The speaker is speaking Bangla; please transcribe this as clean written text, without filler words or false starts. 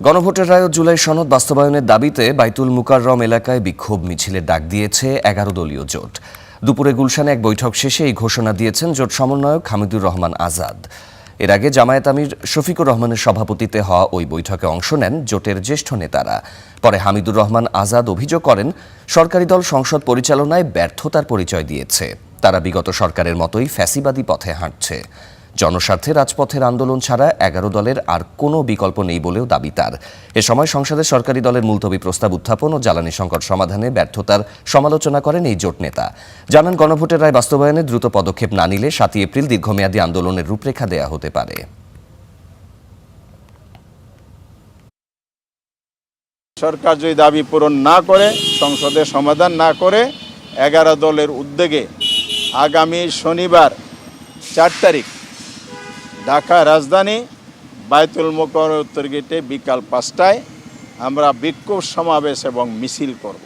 গণভোটের রায় ও জুলাই সনদ বাস্তবায়নের দাবিতে বাইতুল মুকাররম এলাকায় বিক্ষোভ মিছিলের ডাক দিয়েছে ১১ দলীয় জোট। দুপুরে গুলশানে এক বৈঠক শেষে এই ঘোষণা দিয়েছেন জোট সমন্বয়ক হামিদুর রহমান আজাদ। এর আগে জামায়াত আমির শফিকুর রহমানের সভাপতিত্বে হওয়া ওই বৈঠকে অংশ নেন জোটের জ্যেষ্ঠ নেতারা। পরে হামিদুর রহমান আজাদ অভিযোগ করেন, সরকারি দল সংসদ পরিচালনায় ব্যর্থতার পরিচয় দিয়েছে। তারা বিগত সরকারের মতোই ফ্যাসিবাদী পথে হাঁটছে। জনস্বার্থে রাজপথের আন্দোলন ছাড়া ১১ দলের আর কোনো বিকল্প নেই বলেও দাবি তার। এ সময় সংসদে সরকারি দলের মুলতবি প্রস্তাব উত্থাপন ও জ্বালানি সংকট সমাধানে ব্যর্থতার সমালোচনা করেন এই জোট নেতা। জানান, গণভোটের রায় বাস্তবায়নে দ্রুত পদক্ষেপ না নিলে ৭ই এপ্রিল দীর্ঘমেয়াদী আন্দোলনের রূপরেখা দেয়া হতে পারে। সরকার যদি দাবি পূরণ না করে, সংসদে সমাধান না করে, ১১ দলের উদ্যোগে আগামী শনিবার ৪ তারিখ ঢাকা রাজধানী বাইতুল মোকাররম উত্তর গেটে বিকাল ৫টায় আমরা বিক্ষোভ সমাবেশ এবং মিছিল করব।